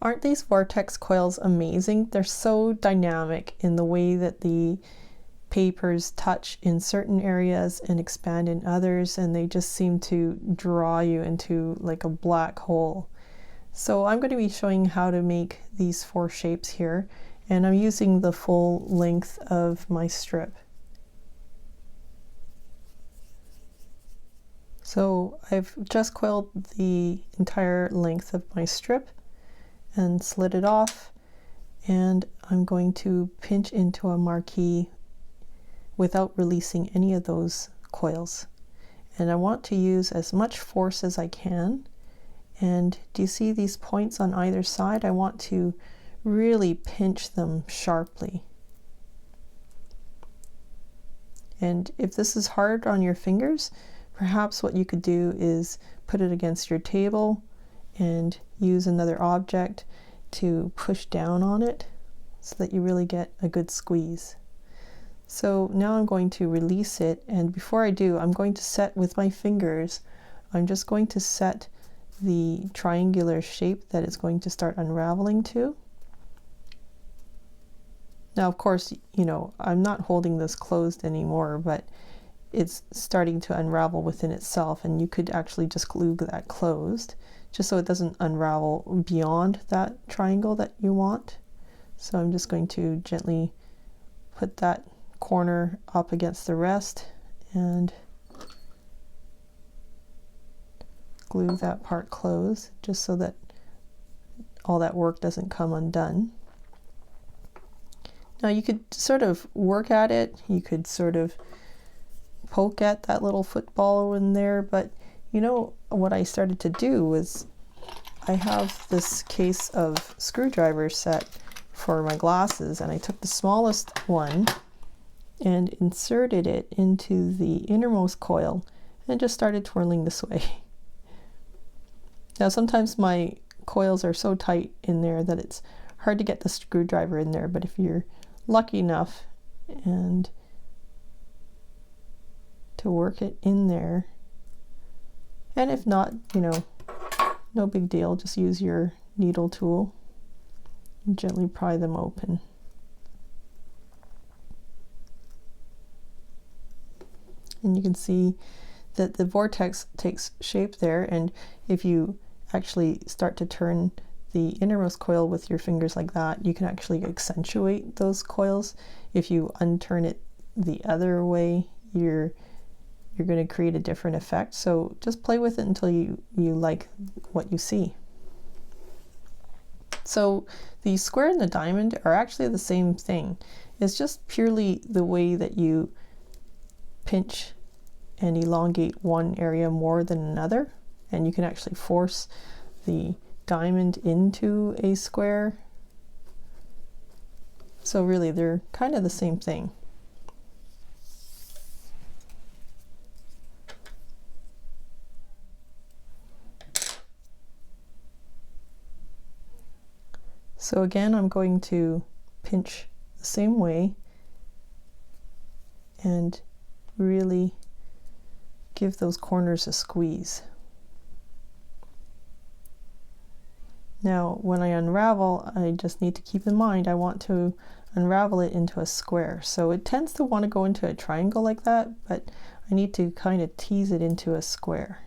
Aren't these vortex coils amazing? They're so dynamic in the way that the papers touch in certain areas and expand in others, and they just seem to draw you into like a black hole. So I'm going to be showing how to make these 4 shapes here, and I'm using the full length of my strip. So I've just coiled the entire length of my strip and slid it off, and I'm going to pinch into a marquee without releasing any of those coils. And I want to use as much force as I can. And do you see these points on either side? I want to really pinch them sharply. And if this is hard on your fingers, perhaps what you could do is put it against your table and use another object to push down on it so that you really get a good squeeze. So now I'm going to release it, and before I do, I'm going to set with my fingers, I'm just going to set the triangular shape that it's going to start unraveling to. Now of course, you know, I'm not holding this closed anymore, but it's starting to unravel within itself, and you could actually just glue that closed just so it doesn't unravel beyond that triangle that you want. So I'm just going to gently put that corner up against the rest and glue that part closed just so that all that work doesn't come undone. Now you could sort of work at it, you could sort of poke at that little football in there, but you know what I started to do was I have this case of screwdrivers set for my glasses, and I took the smallest one and inserted it into the innermost coil and just started twirling this way. Now sometimes my coils are so tight in there that it's hard to get the screwdriver in there, but if you're lucky enough and to work it in there, and if not, you know, no big deal, just use your needle tool and gently pry them open. And you can see that the vortex takes shape there, and if you actually start to turn the innermost coil with your fingers like that, you can actually accentuate those coils. If you unturn it the other way, you're going to create a different effect. So just play with it until you like what you see. So the square and the diamond are actually the same thing. It's just purely the way that you pinch and elongate one area more than another, and you can actually force the diamond into a square. So really they're kind of the same thing. So again, I'm going to pinch the same way and really give those corners a squeeze. Now, when I unravel, I just need to keep in mind I want to unravel it into a square. So it tends to want to go into a triangle like that, but I need to kind of tease it into a square.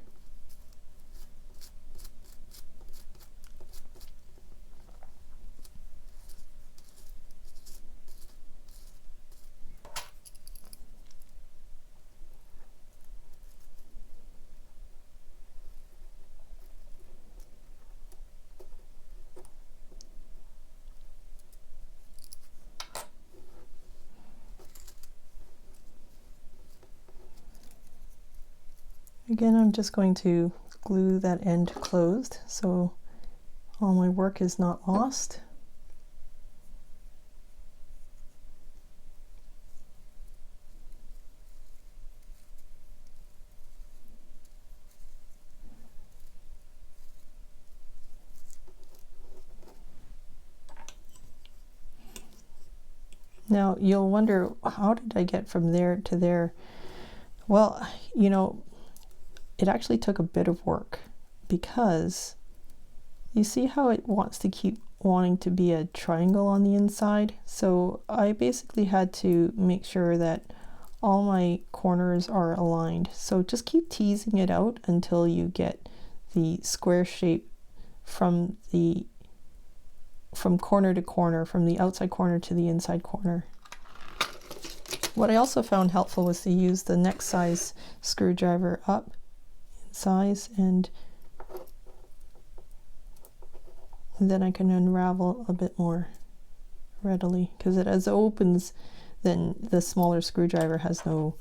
Again, I'm just going to glue that end closed so all my work is not lost. Now you'll wonder, how did I get from there to there? Well, you know, it actually took a bit of work, because you see how it wants to keep wanting to be a triangle on the inside, so I basically had to make sure that all my corners are aligned. So just keep teasing it out until you get the square shape from corner to corner, from the outside corner to the inside corner. What I also found helpful was to use the next size screwdriver up in size, and then I can unravel a bit more readily, because as it opens, then the smaller screwdriver has no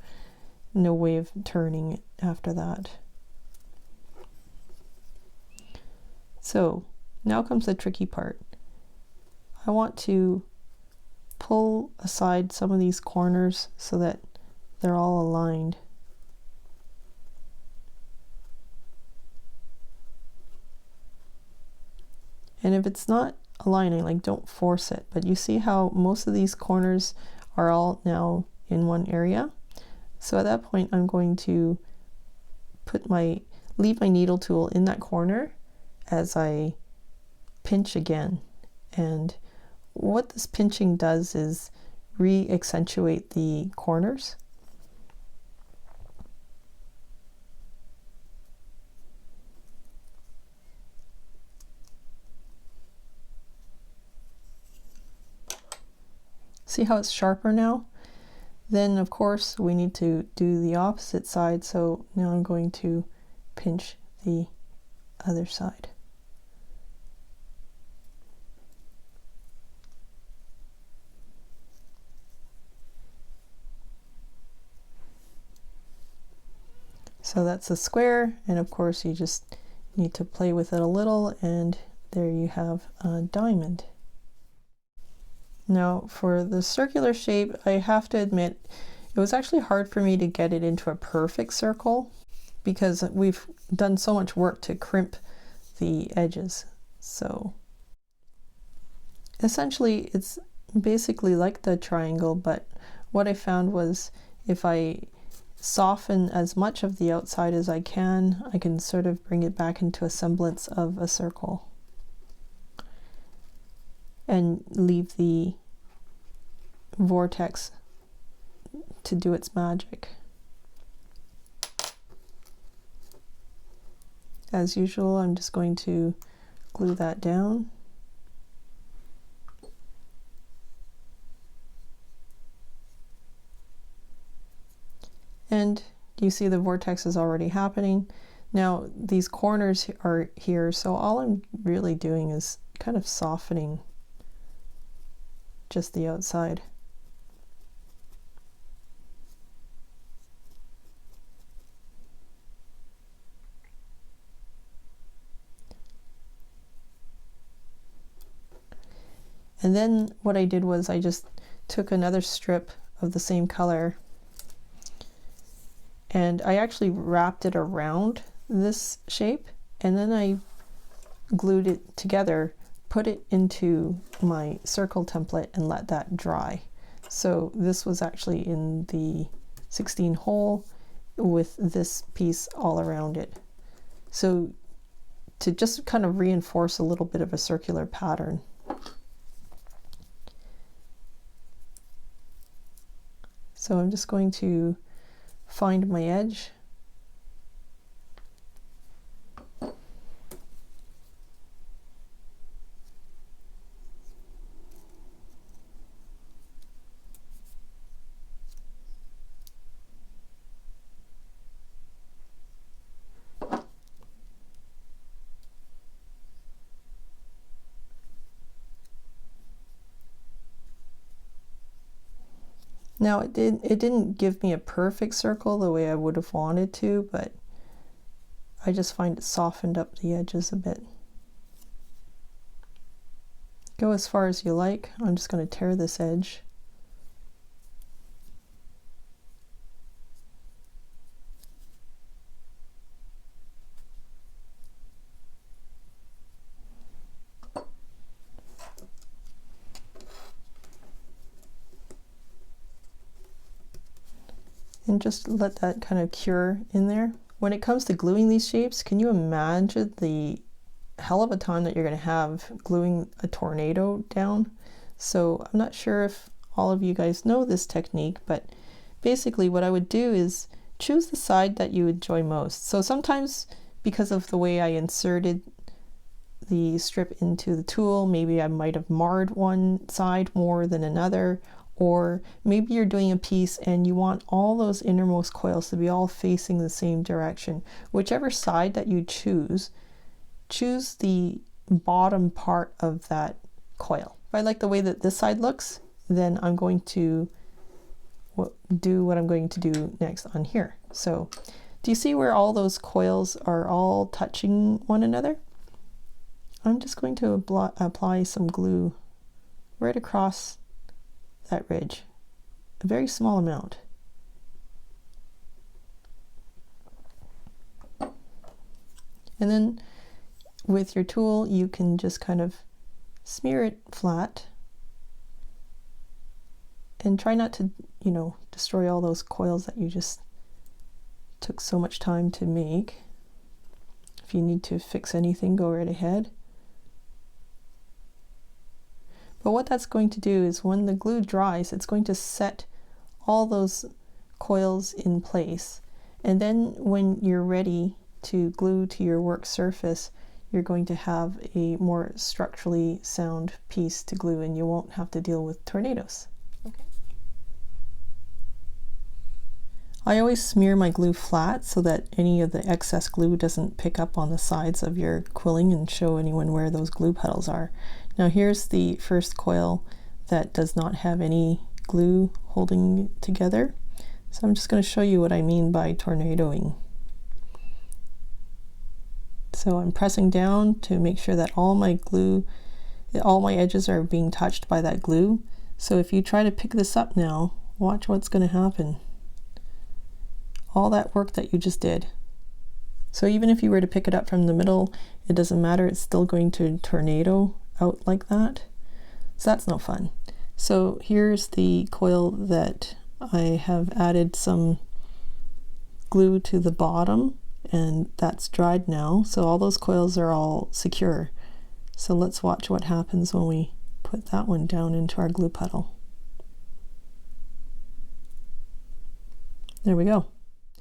way of turning it after that. So now comes the tricky part. I want to pull aside some of these corners so that they're all aligned. And if it's not aligning, like, don't force it, but you see how most of these corners are all now in one area. So at that point, I'm going to leave my needle tool in that corner as I pinch again. And what this pinching does is re-accentuate the corners. See how it's sharper now? Then of course we need to do the opposite side, so now I'm going to pinch the other side. So that's a square, and of course you just need to play with it a little, and there you have a diamond. Now for the circular shape, I have to admit it was actually hard for me to get it into a perfect circle because we've done so much work to crimp the edges. So essentially it's basically like the triangle, but what I found was if I soften as much of the outside as I can sort of bring it back into a semblance of a circle and leave the vortex to do its magic. As usual, I'm just going to glue that down. And you see the vortex is already happening. Now these corners are here, so all I'm really doing is kind of softening just the outside. And then what I did was I just took another strip of the same color and I actually wrapped it around this shape, and then I glued it together, put it into my circle template and let that dry. So this was actually in the 16 hole with this piece all around it. So to just kind of reinforce a little bit of a circular pattern. So I'm just going to find my edge. Now it didn't give me a perfect circle the way I would have wanted to, but I just find it softened up the edges a bit. Go as far as you like. I'm just going to tear this edge. And just let that kind of cure in there. When it comes to gluing these shapes, can you imagine hell of a time that you're going to have gluing a tornado down. So I'm not sure if all of you guys know this technique, but basically what I would do is choose the side that you enjoy most. So sometimes, because of the way I inserted the strip into the tool, maybe I might have marred one side more than another, or maybe you're doing a piece and you want all those innermost coils to be all facing the same direction. Whichever side that you choose the bottom part of that coil. If I like the way that this side looks, then I'm going to do what I'm going to do next on here. So do you see where all those coils are all touching one another? I'm just going to apply some glue right across that ridge, a very small amount. And then with your tool, you can just kind of smear it flat and try not to, you know, destroy all those coils that you just took so much time to make. If you need to fix anything, go right ahead. But what that's going to do is when the glue dries, it's going to set all those coils in place. And then when you're ready to glue to your work surface, you're going to have a more structurally sound piece to glue, and you won't have to deal with tornadoes. Okay. I always smear my glue flat so that any of the excess glue doesn't pick up on the sides of your quilling and show anyone where those glue petals are. Now here's the first coil that does not have any glue holding together. So I'm just going to show you what I mean by tornadoing. So I'm pressing down to make sure that all my edges are being touched by that glue. So if you try to pick this up now, watch what's going to happen. All that work that you just did. So even if you were to pick it up from the middle, it doesn't matter, it's still going to tornado out like that. So that's no fun. So here's the coil that I have added some glue to the bottom, and that's dried now. So all those coils are all secure. So let's watch what happens when we put that one down into our glue puddle. There we go.